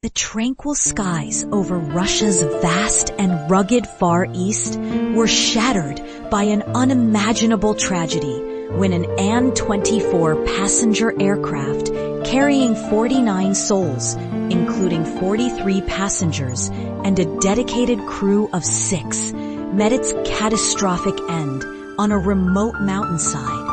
The tranquil skies over Russia's vast and rugged Far East were shattered by an unimaginable tragedy when an AN-24 passenger aircraft carrying 49 souls, including 43 passengers and a dedicated crew of 6, met its catastrophic end on a remote mountainside.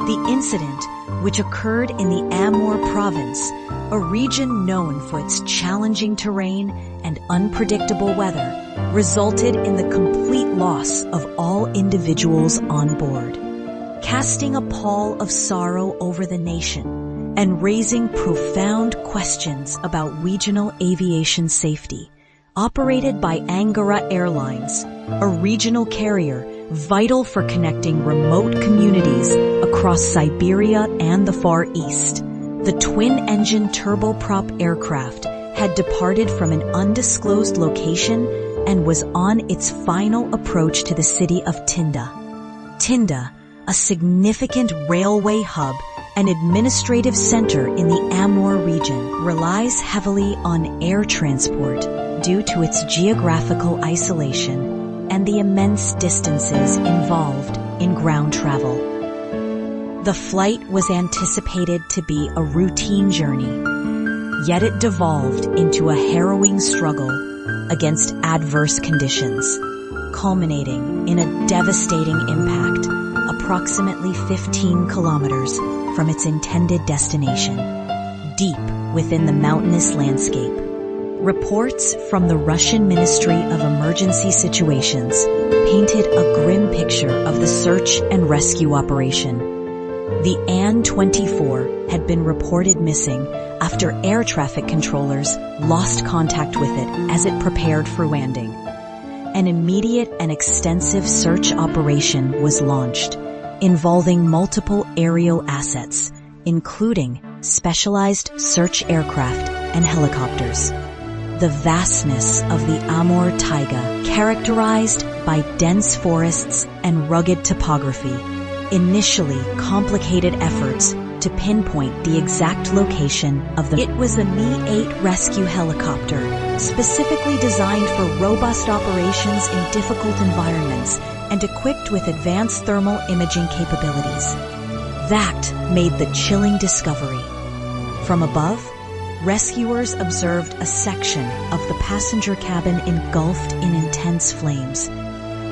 The incident, which occurred in the Amur province, a region known for its challenging terrain and unpredictable weather, resulted in the complete loss of all individuals on board, casting a pall of sorrow over the nation and raising profound questions about regional aviation safety. Operated by Angara Airlines, a regional carrier vital for connecting remote communities across Siberia and the Far East, the twin-engine turboprop aircraft had departed from an undisclosed location and was on its final approach to the city of Tinda. Tinda, a significant railway hub and administrative center in the Amur region, relies heavily on air transport due to its geographical isolation and the immense distances involved in ground travel. The flight was anticipated to be a routine journey, yet it devolved into a harrowing struggle against adverse conditions, culminating in a devastating impact approximately 15 kilometers from its intended destination, deep within the mountainous landscape. Reports from the Russian Ministry of Emergency Situations painted a grim picture of the search and rescue operation. The AN-24 had been reported missing after air traffic controllers lost contact with it as it prepared for landing. An immediate and extensive search operation was launched, involving multiple aerial assets, including specialized search aircraft and helicopters. The vastness of the Amur taiga, characterized by dense forests and rugged topography, initially complicated efforts to pinpoint the exact location of the... It was a Mi-8 rescue helicopter, specifically designed for robust operations in difficult environments and equipped with advanced thermal imaging capabilities. That made the chilling discovery. From above, rescuers observed a section of the passenger cabin engulfed in intense flames,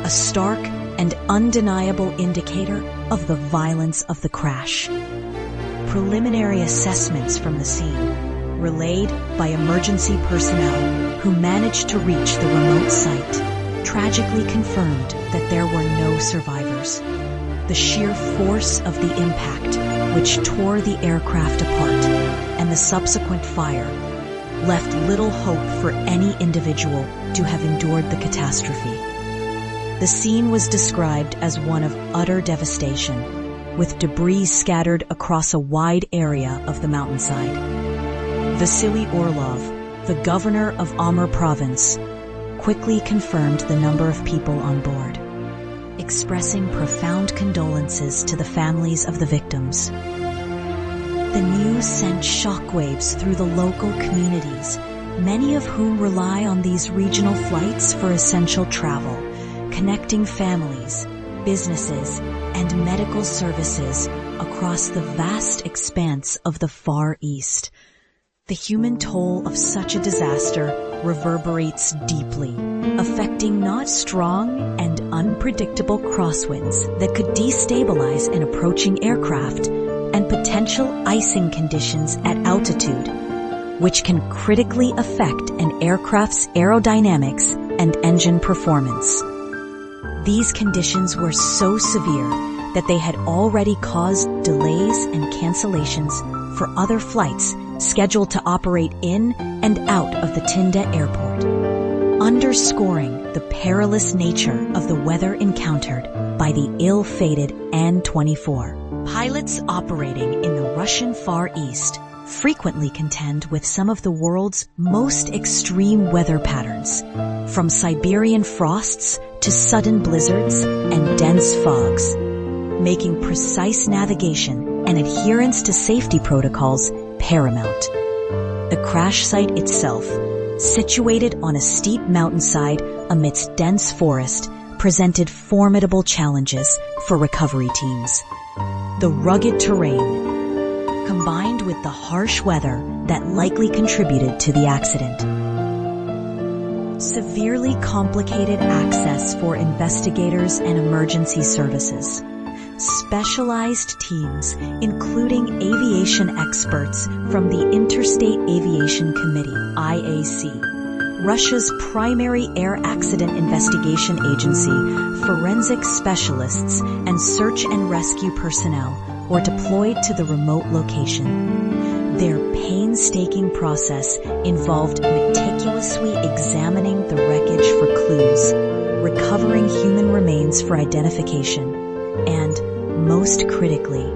a stark and undeniable indicator of the violence of the crash. Preliminary assessments from the scene, relayed by emergency personnel who managed to reach the remote site, tragically confirmed that there were no survivors. The sheer force of the impact, which tore the aircraft apart, and the subsequent fire, left little hope for any individual to have endured the catastrophe. The scene was described as one of utter devastation, with debris scattered across a wide area of the mountainside. Vasily Orlov, the governor of Amur province, quickly confirmed the number of people on board, expressing profound condolences to the families of the victims. The news sent shockwaves through the local communities, many of whom rely on these regional flights for essential travel, connecting families, businesses, and medical services across the vast expanse of the Far East. The human toll of such a disaster reverberates deeply, affecting not strong and unpredictable crosswinds that could destabilize an approaching aircraft and potential icing conditions at altitude, which can critically affect an aircraft's aerodynamics and engine performance. These conditions were so severe that they had already caused delays and cancellations for other flights scheduled to operate in and out of the Tinda airport, underscoring the perilous nature of the weather encountered by the ill-fated AN-24. Pilots operating in the Russian Far East frequently contend with some of the world's most extreme weather patterns, from Siberian frosts to sudden blizzards and dense fogs, making precise navigation and adherence to safety protocols paramount. The crash site itself, situated on a steep mountainside amidst dense forest, presented formidable challenges for recovery teams. The rugged terrain, combined with the harsh weather that likely contributed to the accident. Severely complicated access for investigators and emergency services. Specialized teams, including aviation experts from the Interstate Aviation Committee, IAC, Russia's primary air accident investigation agency, forensic specialists, and search and rescue personnel were deployed to the remote location. Their painstaking process involved meticulously examining the wreckage for clues, recovering human remains for identification, and, most critically,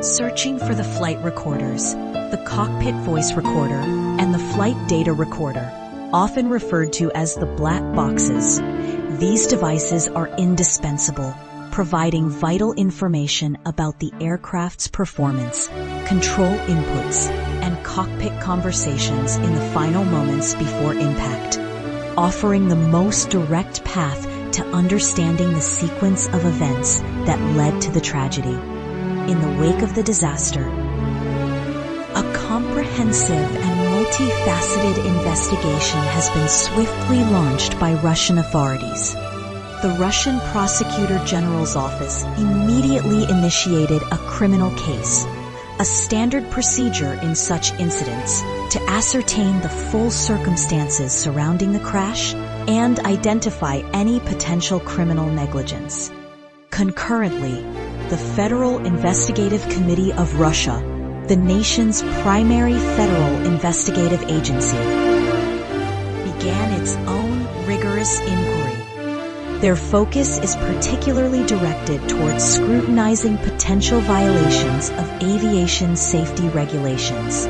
searching for the flight recorders, the cockpit voice recorder, and the flight data recorder, often referred to as the black boxes. These devices are indispensable, providing vital information about the aircraft's performance, control inputs, and cockpit conversations in the final moments before impact, offering the most direct path to understanding the sequence of events that led to the tragedy. In the wake of the disaster, a comprehensive and multifaceted investigation has been swiftly launched by Russian authorities. The Russian Prosecutor General's office immediately initiated a criminal case, a standard procedure in such incidents, to ascertain the full circumstances surrounding the crash and identify any potential criminal negligence. Concurrently, the Federal Investigative Committee of Russia, the nation's primary federal investigative agency, began its own rigorous inquiry. Their focus is particularly directed towards scrutinizing potential violations of aviation safety regulations.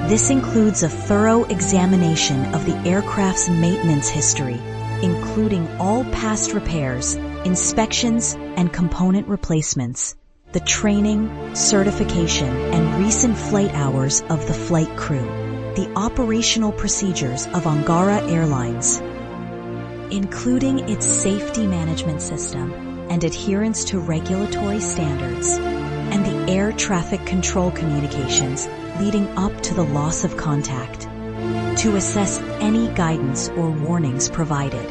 This includes a thorough examination of the aircraft's maintenance history, including all past repairs, inspections, and component replacements, the training, certification, and recent flight hours of the flight crew, the operational procedures of Angara Airlines, including its safety management system and adherence to regulatory standards, and the air traffic control communications leading up to the loss of contact, to assess any guidance or warnings provided.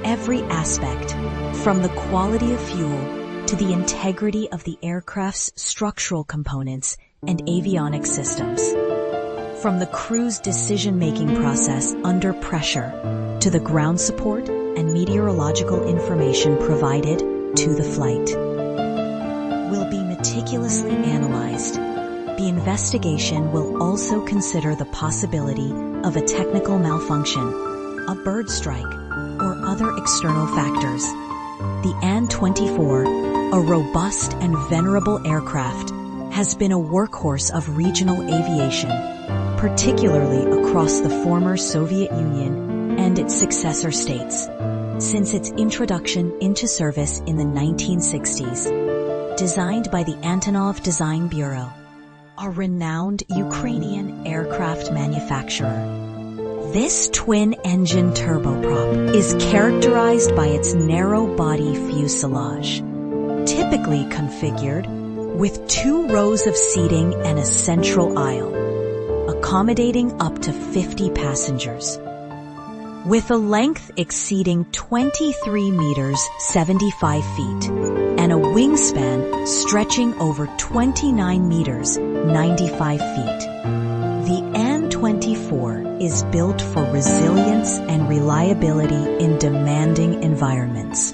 Every aspect, from the quality of fuel to the integrity of the aircraft's structural components and avionics systems, from the crew's decision-making process under pressure to the ground support and meteorological information provided to the flight, will be meticulously analyzed. The investigation will also consider the possibility of a technical malfunction, a bird strike, or other external factors. The AN-24, a robust and venerable aircraft, has been a workhorse of regional aviation, particularly across the former Soviet Union and its successor states, since its introduction into service in the 1960s. Designed by the Antonov Design Bureau, a renowned Ukrainian aircraft manufacturer. This twin-engine turboprop is characterized by its narrow-body fuselage, typically configured with 2 rows of seating and a central aisle, accommodating up to 50 passengers. With a length exceeding 23 meters 75 feet and a wingspan stretching over 29 meters 95 feet, the AN-24 is built for resilience and reliability in demanding environments.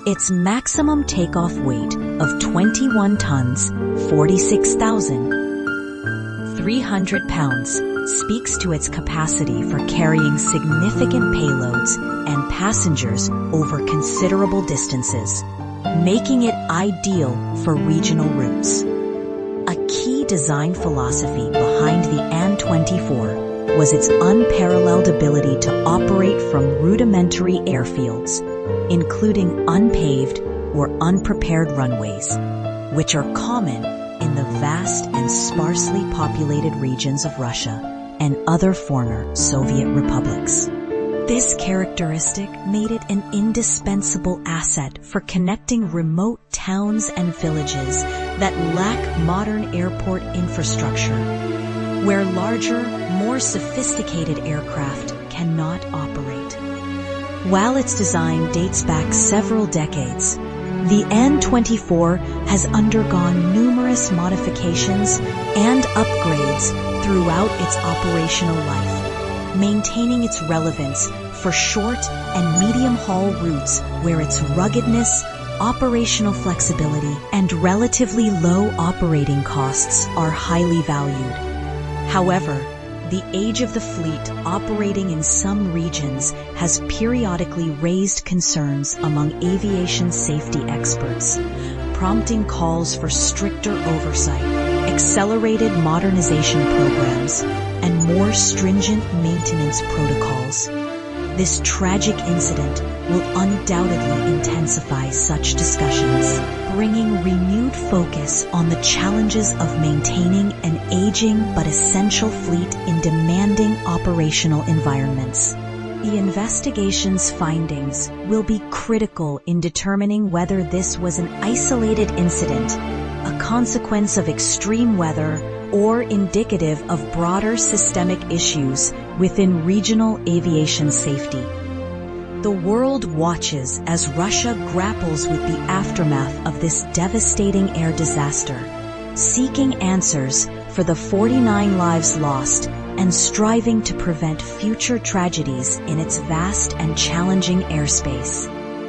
Its maximum takeoff weight of 21 tons, 46,300 pounds, speaks to its capacity for carrying significant payloads and passengers over considerable distances, making it ideal for regional routes. A key design philosophy behind the AN-24 was its unparalleled ability to operate from rudimentary airfields, including unpaved or unprepared runways, which are common in the vast and sparsely populated regions of Russia and other former Soviet republics. This characteristic made it an indispensable asset for connecting remote towns and villages that lack modern airport infrastructure, where larger, more sophisticated aircraft cannot operate. While its design dates back several decades, the AN-24 has undergone numerous modifications and upgrades throughout its operational life, maintaining its relevance for short and medium-haul routes where its ruggedness, operational flexibility, and relatively low operating costs are highly valued. However, the age of the fleet operating in some regions has periodically raised concerns among aviation safety experts, prompting calls for stricter oversight, accelerated modernization programs, and more stringent maintenance protocols. This tragic incident will undoubtedly intensify such discussions, bringing renewed focus on the challenges of maintaining an aging but essential fleet in demanding operational environments. The investigation's findings will be critical in determining whether this was an isolated incident, a consequence of extreme weather, or indicative of broader systemic issues within regional aviation safety. The world watches as Russia grapples with the aftermath of this devastating air disaster, seeking answers for the 49 lives lost and striving to prevent future tragedies in its vast and challenging airspace.